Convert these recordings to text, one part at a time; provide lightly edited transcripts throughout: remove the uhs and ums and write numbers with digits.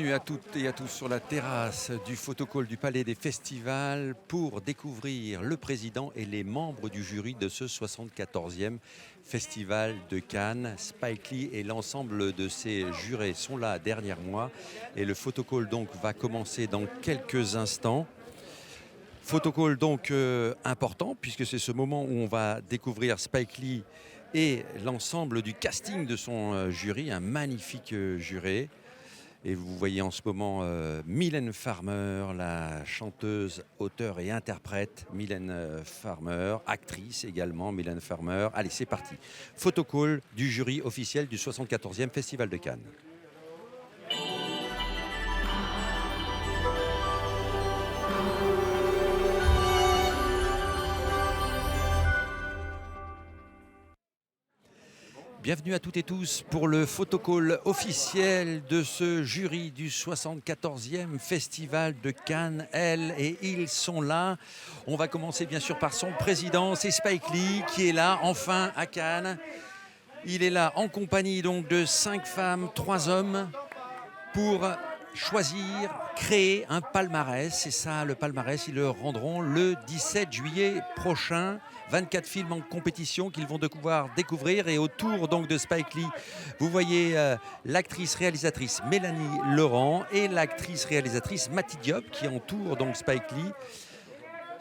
Bienvenue à toutes et à tous sur la terrasse du photocall du Palais des Festivals pour découvrir le président et les membres du jury de ce 74e Festival de Cannes. Spike Lee et l'ensemble de ses jurés sont là derrière moi et le photocall donc va commencer dans quelques instants. Photocall donc important puisque c'est ce moment où on va découvrir Spike Lee et l'ensemble du casting de son jury, un magnifique juré. Et vous voyez en ce moment Mylène Farmer, la chanteuse, auteure et interprète Mylène Farmer, actrice également Mylène Farmer. Allez, c'est parti. Photocall du jury officiel du 74e Festival de Cannes. Bienvenue à toutes et tous pour le photocall officiel de ce jury du 74e Festival de Cannes. Elles et ils sont là. On va commencer bien sûr par son président, c'est Spike Lee qui est là enfin à Cannes. Il est là en compagnie donc de 5 femmes, 3 hommes pour choisir, créer un palmarès. C'est ça le palmarès, ils le rendront le 17 juillet prochain. 24 films en compétition qu'ils vont devoir découvrir et autour donc de Spike Lee, vous voyez l'actrice réalisatrice Mélanie Laurent et l'actrice réalisatrice Mati Diop qui entourent donc Spike Lee.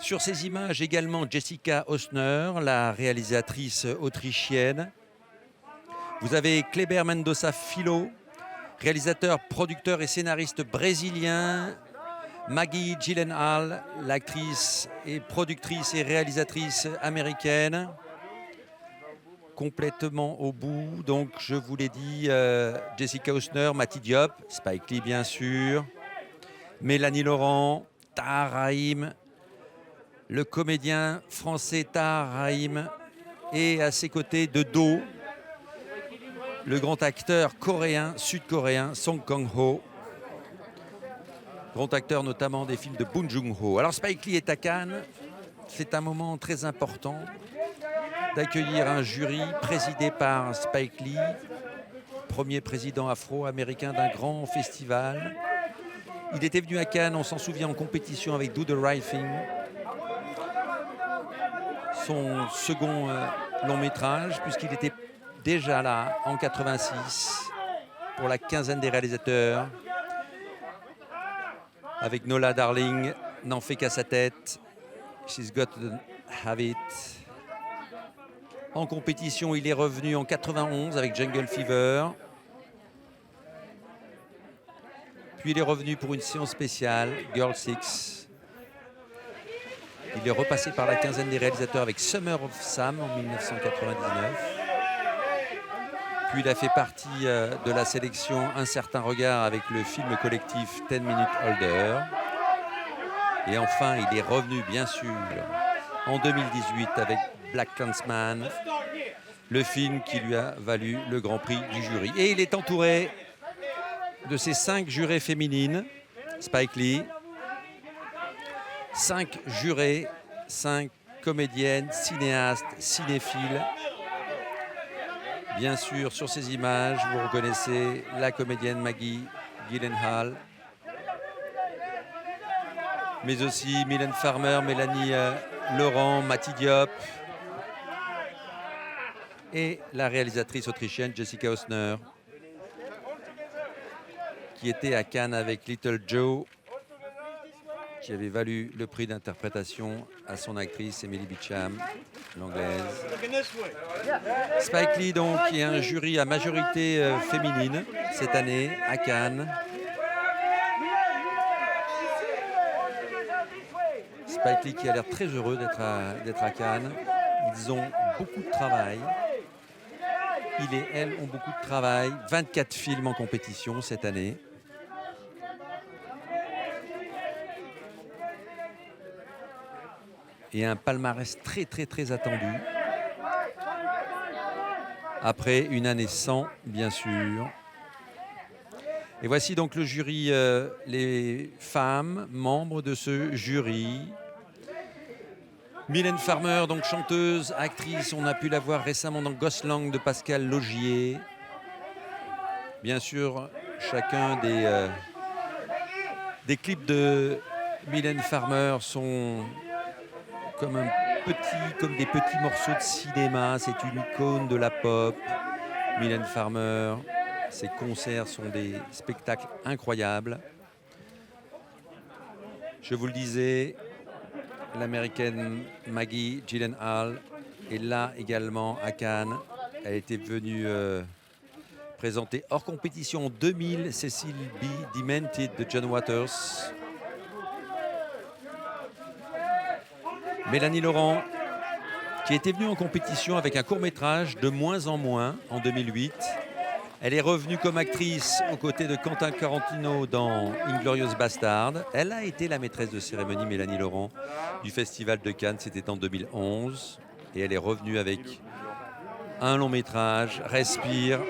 Sur ces images également Jessica Hausner, la réalisatrice autrichienne. Vous avez Kleber Mendoza Filho, réalisateur, producteur et scénariste brésilien. Maggie Gyllenhaal, l'actrice et productrice et réalisatrice américaine, complètement au bout. Donc, je vous l'ai dit, Jessica Hausner, Mati Diop, Spike Lee bien sûr, Mélanie Laurent, Tahar Rahim, le comédien français Tahar Rahim, et à ses côtés de dos, le grand acteur coréen, sud-coréen Song Kang-ho. Grand acteur notamment des films de Bong Joon-ho. Alors Spike Lee est à Cannes. C'est un moment très important d'accueillir un jury présidé par Spike Lee, premier président afro-américain d'un grand festival. Il était venu à Cannes, on s'en souvient, en compétition avec Do the Right Thing, son second long métrage, puisqu'il était déjà là en 86 pour la quinzaine des réalisateurs. Avec Nola Darling, N'en fait qu'à sa tête, She's Got to Have It. En compétition, il est revenu en 91 avec Jungle Fever. Puis il est revenu pour une séance spéciale, Girl Six. Il est repassé par la quinzaine des réalisateurs avec Summer of Sam en 1999. Puis il a fait partie de la sélection Un certain regard avec le film collectif 10 Minute Holder. Et enfin, il est revenu, bien sûr, en 2018 avec Black Klansman, le film qui lui a valu le Grand Prix du jury. Et il est entouré de ses 5 jurées féminines, Spike Lee, 5 jurés, 5 comédiennes, cinéastes, cinéphiles. Bien sûr, sur ces images, vous reconnaissez la comédienne Maggie Gyllenhaal, mais aussi Mylène Farmer, Mélanie Laurent, Mati Diop et la réalisatrice autrichienne Jessica Hausner, qui était à Cannes avec Little Joe, qui avait valu le prix d'interprétation à son actrice Emily Beecham, l'anglaise. Spike Lee, donc, qui est un jury à majorité féminine cette année à Cannes. Spike Lee qui a l'air très heureux d'être à Cannes. Ils ont beaucoup de travail. Il et elle ont beaucoup de travail. 24 films en compétition cette année. Et un palmarès très très très attendu. Après une année sans, bien sûr. Et voici donc le jury, les femmes membres de ce jury. Mylène Farmer, donc chanteuse, actrice, on a pu la voir récemment dans Gosling de Pascal Laugier. Bien sûr, chacun des des clips de Mylène Farmer sont comme des petits morceaux de cinéma. C'est une icône de la pop. Mylène Farmer, ses concerts sont des spectacles incroyables. Je vous le disais, l'américaine Maggie Gyllenhaal est là également à Cannes. Elle était venue présenter hors compétition en 2000 Cecil B. Demented de John Waters. Mélanie Laurent, qui était venue en compétition avec un court-métrage de moins en moins en 2008. Elle est revenue comme actrice aux côtés de Quentin Tarantino dans Inglourious Bastard. Elle a été la maîtresse de cérémonie, Mélanie Laurent, du Festival de Cannes. C'était en 2011. Et elle est revenue avec un long-métrage, Respire,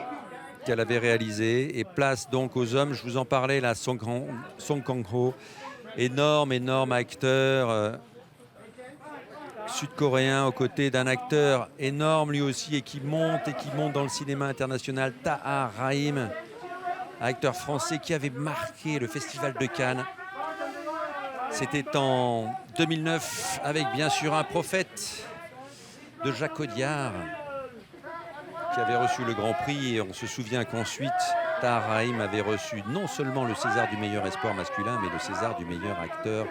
qu'elle avait réalisé. Et place donc aux hommes. Je vous en parlais, là, Song Kang-ho, énorme acteur sud-coréen aux côtés d'un acteur énorme lui aussi et qui monte dans le cinéma international, Tahar Rahim, acteur français qui avait marqué le Festival de Cannes. C'était en 2009 avec bien sûr Un prophète de Jacques Audiard qui avait reçu le Grand Prix, et on se souvient qu'ensuite Tahar Rahim avait reçu non seulement le César du meilleur espoir masculin mais le César du meilleur acteur.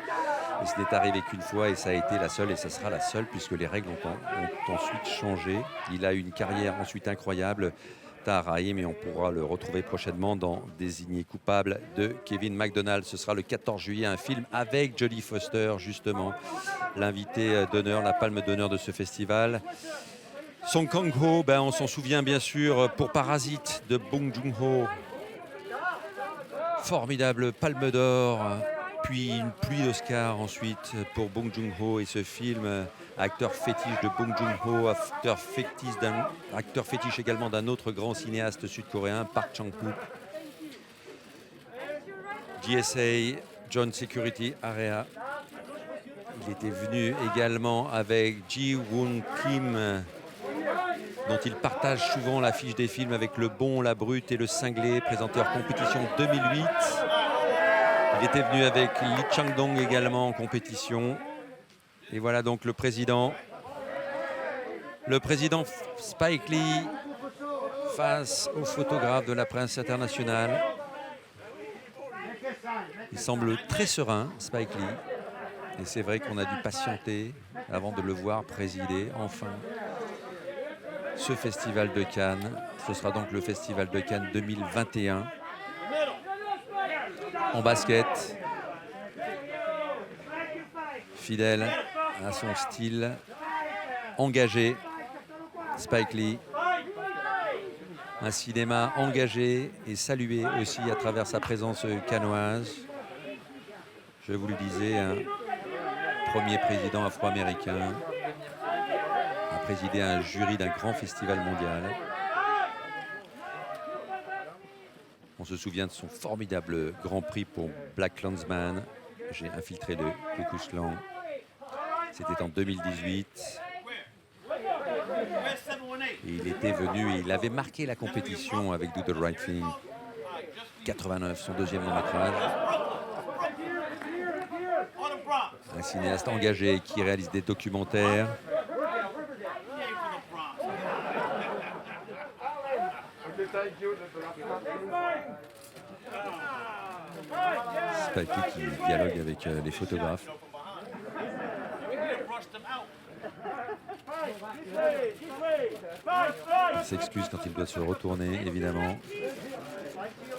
Et ce n'est arrivé qu'une fois et ça a été la seule et ça sera la seule puisque les règles ont ensuite changé. Il a eu une carrière ensuite incroyable, Tahar Rahim, et on pourra le retrouver prochainement dans Désigné coupable de Kevin MacDonald. Ce sera le 14 juillet, un film avec Jodie Foster, justement, l'invité d'honneur, la palme d'honneur de ce festival. Song Kang-ho, on s'en souvient bien sûr pour Parasite de Bong Joon-ho. Formidable palme d'or. Puis une pluie d'Oscars ensuite pour Bong Joon-ho et ce film, acteur fétiche de Bong Joon-ho, acteur fétiche également d'un autre grand cinéaste sud-coréen, Park Chan-wook. GSA, Joint Security Area. Il était venu également avec Ji-woon Kim, dont il partage souvent l'affiche des films avec Le Bon, la Brute et Le Cinglé, présenté hors compétition 2008. Il était venu avec Lee Chang-dong également en compétition. Et voilà donc le président Spike Lee face au photographe de la presse internationale. Il semble très serein, Spike Lee. Et c'est vrai qu'on a dû patienter avant de le voir présider enfin ce festival de Cannes. Ce sera donc le festival de Cannes 2021. En basket, fidèle à son style, engagé, Spike Lee. Un cinéma engagé et salué aussi à travers sa présence cannoise. Je vous le disais, un premier président afro-américain a présidé un jury d'un grand festival mondial. On se souvient de son formidable Grand Prix pour Black Klansman. J'ai infiltré le Ku Klux Klan. C'était en 2018. Et il était venu et il avait marqué la compétition avec Do the Right Thing. 89, son deuxième long-métrage. Un cinéaste engagé qui réalise des documentaires. Spike Lee qui dialogue avec les photographes. Il s'excuse quand il doit se retourner, évidemment.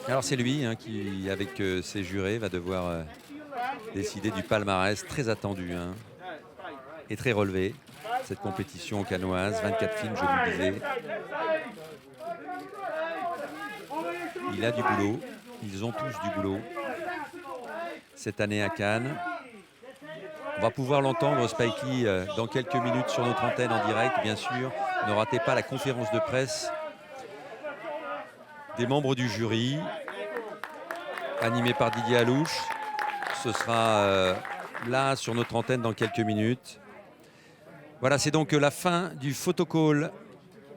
Alors c'est lui qui, avec ses jurés, va devoir décider du palmarès très attendu et très relevé. Cette compétition cannoise, 24 films, je vous le disais. Il a du boulot, ils ont tous du boulot cette année à Cannes. On va pouvoir l'entendre, Spike Lee, dans quelques minutes sur notre antenne en direct, bien sûr. Ne ratez pas la conférence de presse des membres du jury, animée par Didier Alouche. Ce sera là sur notre antenne dans quelques minutes. Voilà, c'est donc la fin du photocall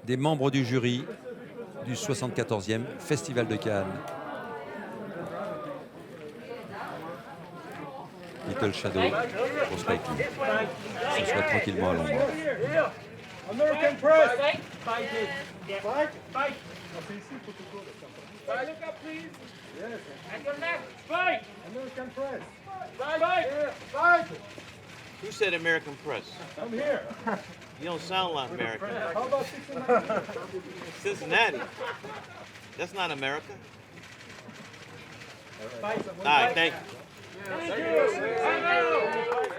des membres du jury du 74e Festival de Cannes. Little Shadow pour Spike Lee. Ce soit tranquillement à l'ombre. American press. Fight it. Fight. Fight. Look up, please. Yes. At your left. Fight. American press. Fight. Fight. Who said American press? Come here. You don't sound like American. How about Cincinnati? Cincinnati. That's not America. Fight. All right, thank you. Thank you.